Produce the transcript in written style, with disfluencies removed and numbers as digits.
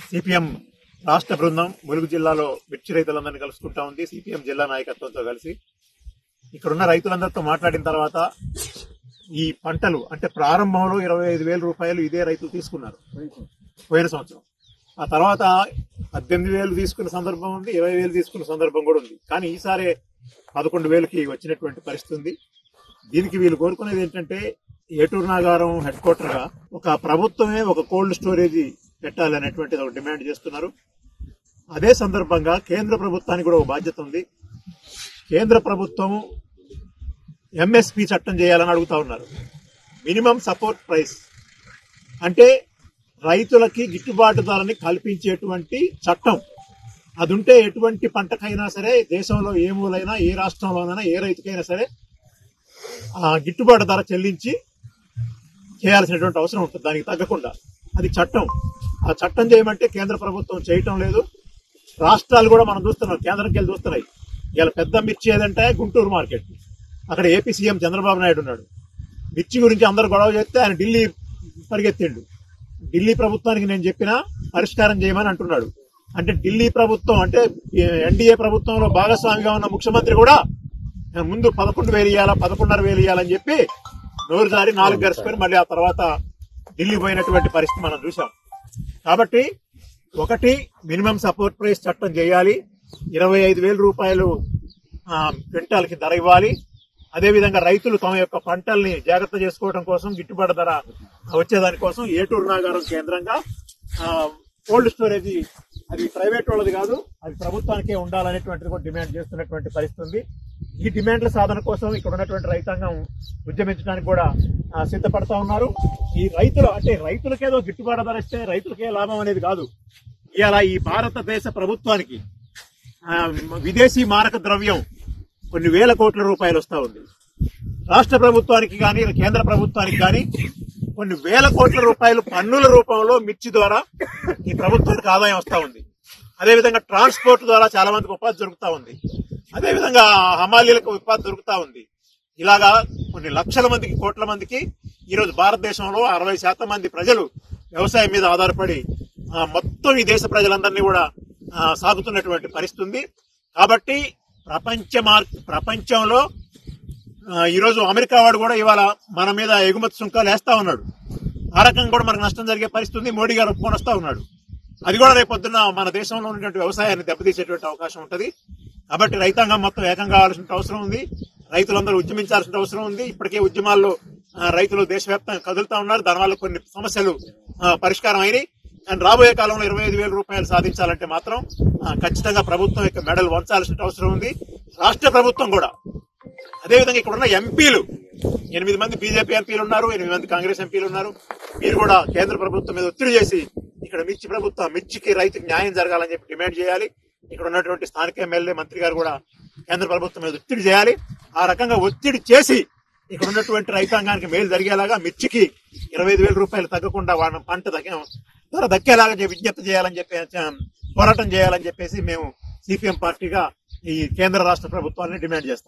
CPM రాష్ట్ర బృందం ములుగు జిల్లాలో మిర్చి రైతులందరినీ కలుసుకుంటా ఉంది. సిపిఎం జిల్లా నాయకత్వంతో కలిసి ఇక్కడున్న రైతులందరితో మాట్లాడిన తర్వాత ఈ పంటలు అంటే ప్రారంభంలో 25,000 రూపాయలు ఇదే రైతులు తీసుకున్నారు పోయిన సంవత్సరం. ఆ తర్వాత 18,000 తీసుకున్న సందర్భం ఉంది, 20,000 తీసుకున్న సందర్భం కూడా ఉంది. కానీ ఈసారి 11,000కి వచ్చినటువంటి పరిస్థితి ఉంది. దీనికి వీళ్ళు కోరుకునేది ఏంటంటే ఏటూరు నాగారం హెడ్ క్వార్టర్ గా ఒక ప్రభుత్వమే ఒక కోల్డ్ స్టోరేజ్ పెట్టాలి అనేటువంటిది ఒక డిమాండ్ చేస్తున్నారు. అదే సందర్భంగా కేంద్ర ప్రభుత్వానికి కూడా ఒక బాధ్యత ఉంది. కేంద్ర ప్రభుత్వం ఎంఎస్పి చట్టం చేయాలని అడుగుతా ఉన్నారు. మినిమం సపోర్ట్ ప్రైస్ అంటే రైతులకి గిట్టుబాటు ధరని కల్పించేటువంటి చట్టం. అది ఉంటే ఎటువంటి పంటకైనా సరే దేశంలో ఏ మూలైనా ఏ రాష్ట్రంలోనైనా ఏ రైతుకైనా సరే గిట్టుబాటు ధర చెల్లించి చేయాల్సినటువంటి అవసరం ఉంటుంది. దానికి తగ్గకుండా అది చట్టం. ఆ చట్టం చేయమంటే కేంద్ర ప్రభుత్వం చేయటం లేదు. రాష్ట్రాలు కూడా మనం చూస్తున్నాం, కేంద్రంకి వెళ్ళి చూస్తున్నాయి. ఇలా పెద్ద మిర్చి ఏదంటే గుంటూరు మార్కెట్, అక్కడ ఏపీ సీఎం చంద్రబాబు నాయుడు ఉన్నాడు. మిర్చి గురించి అందరూ గొడవ చేస్తే ఆయన ఢిల్లీ పరిగెత్తిండు. ఢిల్లీ ప్రభుత్వానికి నేను చెప్పినా పరిష్కారం చేయమని అంటున్నాడు. అంటే ఢిల్లీ ప్రభుత్వం అంటే ఎన్డీఏ ప్రభుత్వంలో భాగస్వామిగా ఉన్న ముఖ్యమంత్రి కూడా ముందు 11,000 ఇవ్వాలా 11,500 ఇవ్వాలని చెప్పి నోరు జారి 4 గరిచిపోయి మళ్ళీ ఆ తర్వాత ఢిల్లీ పోయినటువంటి పరిస్థితి మనం చూసాం. కాబట్టి ఒకటి మినిమం సపోర్ట్ ప్రైస్ చట్టం చేయాలి. 25,000 రూపాయలు క్వింటాల్కి ధర ఇవ్వాలి. అదేవిధంగా రైతులు తమ యొక్క పంటల్ని జాగ్రత్త చేసుకోవడం కోసం గిట్టుబాటు ధర వచ్చేదానికోసం ఏటూరు నాగారం కేంద్రంగా కోల్డ్ స్టోరేజ్ అది ప్రైవేట్ వాళ్ళది కాదు, అది ప్రభుత్వానికే ఉండాలనేటువంటిది కూడా డిమాండ్ చేస్తున్నటువంటి పరిస్థితి ఉంది. ఈ డిమాండ్ల సాధన కోసం ఇక్కడ ఉన్నటువంటి రైతాంగం ఉద్యమించడానికి కూడా సిద్ధపడతా ఉన్నారు. ఈ రైతులు అంటే రైతులకేదో గిట్టుబాటు ధర ఇస్తే రైతులకే లాభం అనేది కాదు. ఇవాళ ఈ భారతదేశ ప్రభుత్వానికి విదేశీ మారక ద్రవ్యం కొన్ని వేల కోట్ల రూపాయలు వస్తా ఉంది. రాష్ట్ర ప్రభుత్వానికి కానీ కేంద్ర ప్రభుత్వానికి కానీ కొన్ని వేల కోట్ల రూపాయలు పన్నుల రూపంలో మిర్చి ద్వారా ఈ ప్రభుత్వానికి ఆదాయం వస్తా ఉంది. అదేవిధంగా ట్రాన్స్పోర్ట్ ద్వారా చాలా మందికి ఉపాధి దొరుకుతా ఉంది. అదేవిధంగా హమాలీలకు ఉపాధి దొరుకుతా ఉంది. ఇలాగా కొన్ని లక్షల మందికి కోట్ల మందికి ఈరోజు భారతదేశంలో 60% మంది ప్రజలు వ్యవసాయం మీద ఆధారపడి మొత్తం ఈ దేశ ప్రజలందరినీ కూడా సాగుతున్నటువంటి పరిస్థితి ఉంది. కాబట్టి ప్రపంచంలో ఈరోజు అమెరికా వాడు కూడా ఇవాళ మన మీద ఎగుమతి సుంకాలు వేస్తా ఉన్నాడు. ఆ రకంగా కూడా మనకు నష్టం జరిగే పరిస్థితి ఉంది. మోడీ గారు ఒప్పుకొని వస్తా ఉన్నాడు. అది కూడా రేపొద్దున మన దేశంలో ఉన్నటువంటి వ్యవసాయాన్ని దెబ్బతీసేటువంటి అవకాశం ఉంటుంది. కాబట్టి రైతాంగం మొత్తం ఏకం కావాల్సిన అవసరం ఉంది. రైతులందరూ ఉద్యమించాల్సిన అవసరం ఉంది. ఇప్పటికే ఉద్యమాల్లో రైతులు దేశవ్యాప్తంగా కదులుతా ఉన్నారు. దానివల్ల కొన్ని సమస్యలు పరిష్కారం అయినాయి. కానీ రాబోయే కాలంలో 25,000 రూపాయలు సాధించాలంటే మాత్రం ఖచ్చితంగా ప్రభుత్వం యొక్క మెడల్ వంచాల్సిన అవసరం ఉంది. రాష్ట్ర ప్రభుత్వం కూడా అదేవిధంగా ఇక్కడ ఉన్న ఎంపీలు 8 మంది బీజేపీ ఎంపీలు ఉన్నారు, 8 మంది కాంగ్రెస్ ఎంపీలు ఉన్నారు. మీరు కూడా కేంద్ర ప్రభుత్వం మీద ఒత్తిడి చేసి ఇక్కడ మిర్చికి రైతుకి న్యాయం జరగాలని చెప్పి డిమాండ్ చేయాలి. ఇక్కడ ఉన్నటువంటి స్థానిక ఎమ్మెల్యే మంత్రి గారు కూడా కేంద్ర ప్రభుత్వం మీద ఒత్తిడి చేయాలి. ఆ రకంగా ఒత్తిడి చేసి ఇక్కడ ఉన్నటువంటి రైతాంగానికి మేలు జరిగేలాగా మిర్చికి 25,000 రూపాయలు తగ్గకుండా వాళ్ళ పంట ధర దక్కేలాగా విజ్ఞప్తి చేయాలని చెప్పి పోరాటం చేయాలని చెప్పేసి మేము సిపిఎం పార్టీగా ఈ కేంద్ర రాష్ట్ర ప్రభుత్వాన్ని డిమాండ్ చేస్తాం.